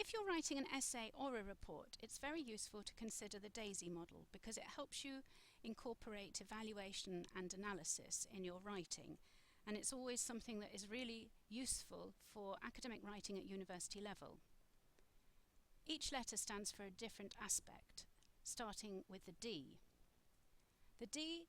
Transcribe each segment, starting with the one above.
If you're writing an essay or a report, it's very useful to consider the DASEY model because it helps you incorporate evaluation and analysis in your writing, and it's always something that is really useful for academic writing at university level. Each letter stands for a different aspect, starting with the D. The D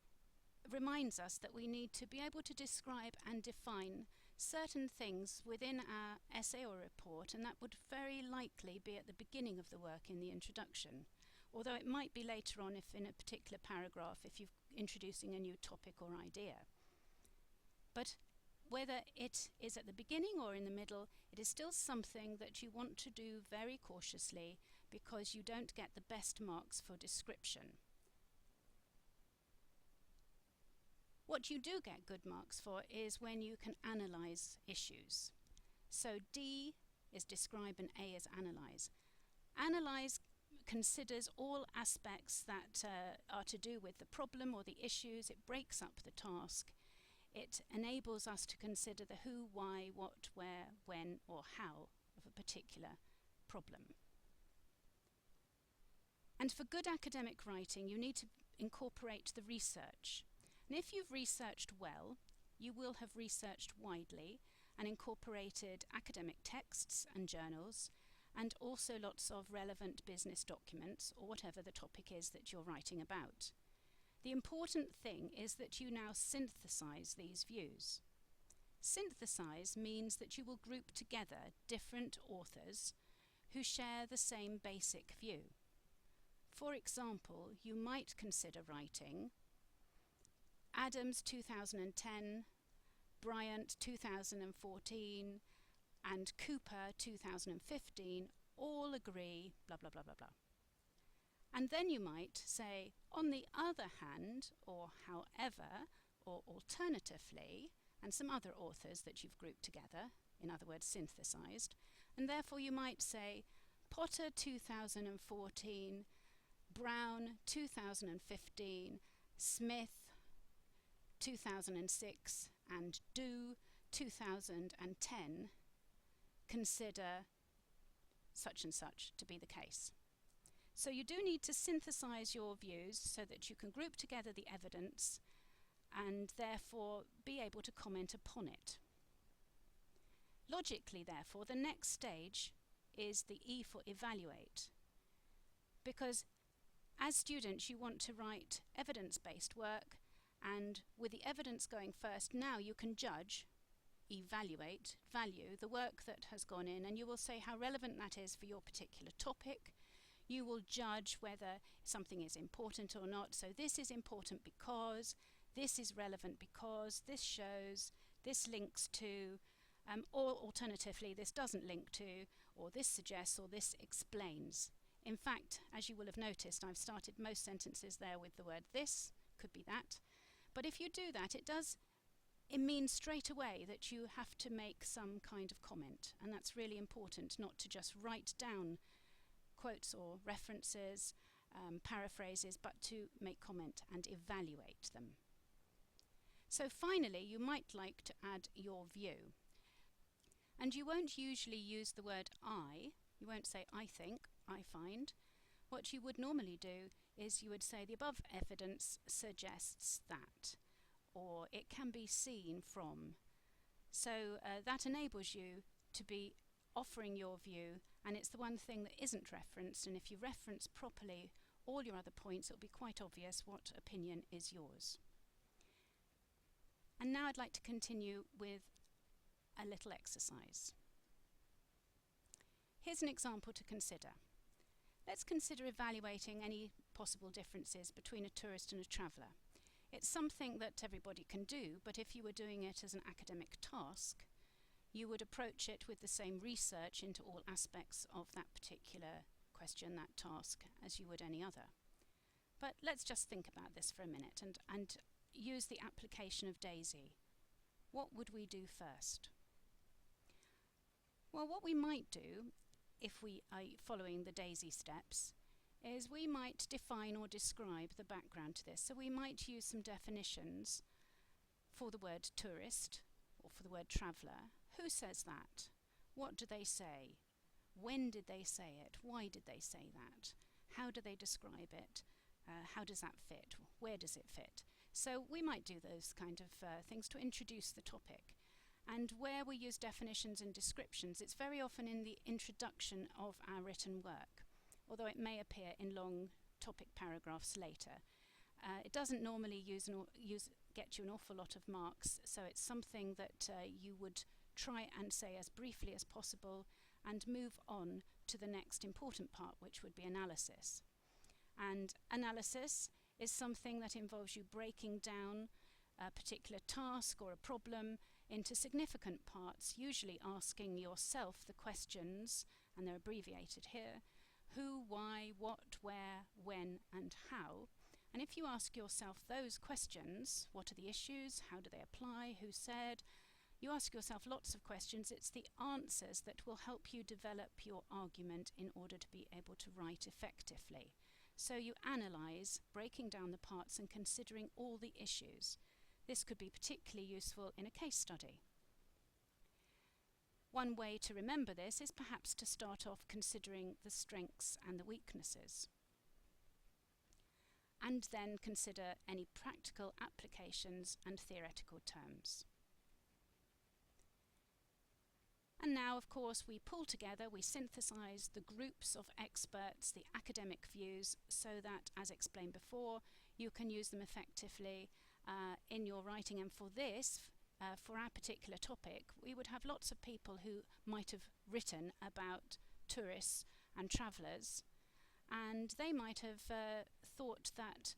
reminds us that we need to be able to describe and define certain things within our essay or report, and that would very likely be at the beginning of the work in the introduction, although it might be later on if in a particular paragraph if you're introducing a new topic or idea. But whether it is at the beginning or in the middle, it is still something that you want to do very cautiously because you don't get the best marks for description. What you do get good marks for is when you can analyse issues. So D is describe and A is analyse. Analyse considers all aspects that are to do with the problem or the issues. It breaks up the task. It enables us to consider the who, why, what, where, when or how of a particular problem. And for good academic writing, you need to incorporate the research. And if you've researched well, you will have researched widely and incorporated academic texts and journals, and also lots of relevant business documents or whatever the topic is that you're writing about. The important thing is that you now synthesize these views. Synthesize means that you will group together different authors who share the same basic view. For example, you might consider writing Adams 2010, Bryant 2014, and Cooper 2015 all agree blah blah blah blah blah. And then you might say, on the other hand, or however, or alternatively, and some other authors that you've grouped together, in other words synthesized, and therefore you might say Potter 2014, Brown 2015, Smith 2006 and Do 2010 consider such and such to be the case. So you do need to synthesize your views so that you can group together the evidence and therefore be able to comment upon it. Logically, therefore, the next stage is the E for evaluate, because as students you want to write evidence-based work, and with the evidence going first, now you can judge, evaluate, value the work that has gone in, and you will say how relevant that is for your particular topic. You will judge whether something is important or not. So this is important because, this is relevant because, this shows, this links to, or alternatively this doesn't link to, or this suggests, or this explains. In fact, as you will have noticed, I've started most sentences there with the word this, could be that. But if you do that, it means straight away that you have to make some kind of comment, and that's really important, not to just write down quotes or references, paraphrases, but to make comment and evaluate them. So finally, you might like to add your view. And you won't usually use the word I. You won't say I think, I find. What you would normally do is you would say the above evidence suggests that, or it can be seen from. So that enables you to be offering your view, and it's the one thing that isn't referenced, and if you reference properly all your other points, it'll be quite obvious what opinion is yours. And now I'd like to continue with a little exercise. Here's an example to consider. Let's consider evaluating any possible differences between a tourist and a traveller. It's something that everybody can do, but if you were doing it as an academic task, you would approach it with the same research into all aspects of that particular question, that task, as you would any other. But let's just think about this for a minute and use the application of DASEY. What would we do first? Well, what we might do, if we are following the DASEY steps, is we might define or describe the background to this. So we might use some definitions for the word tourist or for the word traveller. Who says that? What do they say? When did they say it? Why did they say that? How do they describe it? How does that fit? Where does it fit? So we might do those kind of things to introduce the topic. And where we use definitions and descriptions, it's very often in the introduction of our written work, although it may appear in long topic paragraphs later. It doesn't normally get you an awful lot of marks, so it's something that you would try and say as briefly as possible and move on to the next important part, which would be analysis. And analysis is something that involves you breaking down a particular task or a problem into significant parts, usually asking yourself the questions, and they're abbreviated here: who, why, what, where, when, and how. And if you ask yourself those questions, what are the issues, how do they apply, who said, you ask yourself lots of questions, it's the answers that will help you develop your argument in order to be able to write effectively. So you analyse, breaking down the parts and considering all the issues. This could be particularly useful in a case study. One way to remember this is perhaps to start off considering the strengths and the weaknesses, and then consider any practical applications and theoretical terms. And now, of course, we pull together, we synthesize the groups of experts, the academic views, so that, as explained before, you can use them effectively in your writing. And for this, for our particular topic, we would have lots of people who might have written about tourists and travellers, and they might have thought that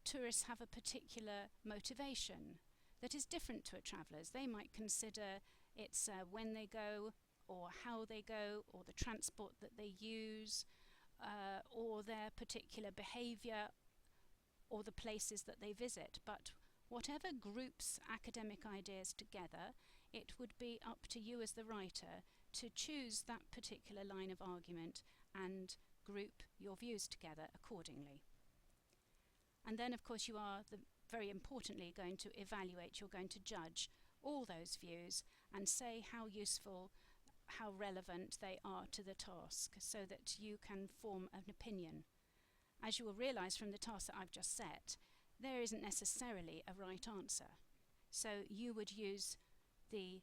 tourists have a particular motivation that is different to a traveller's. They might consider it's when they go, or how they go, or the transport that they use, or their particular behaviour, or the places that they visit. But whatever groups academic ideas together, it would be up to you as the writer to choose that particular line of argument and group your views together accordingly. And then, of course, you are very importantly going to evaluate, you're going to judge all those views and say how useful, how relevant they are to the task, so that you can form an opinion. As you will realise from the task that I've just set, there isn't necessarily a right answer. So you would use the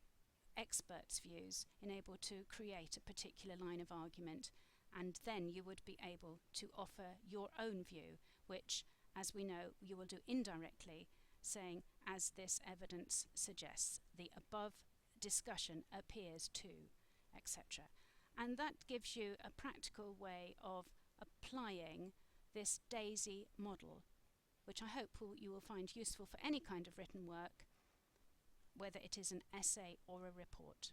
experts' views in able to create a particular line of argument, and then you would be able to offer your own view, which, as we know, you will do indirectly, saying, as this evidence suggests, the above discussion appears to, etc. And that gives you a practical way of applying this DASEY model, which I hope you will find useful for any kind of written work, whether it is an essay or a report.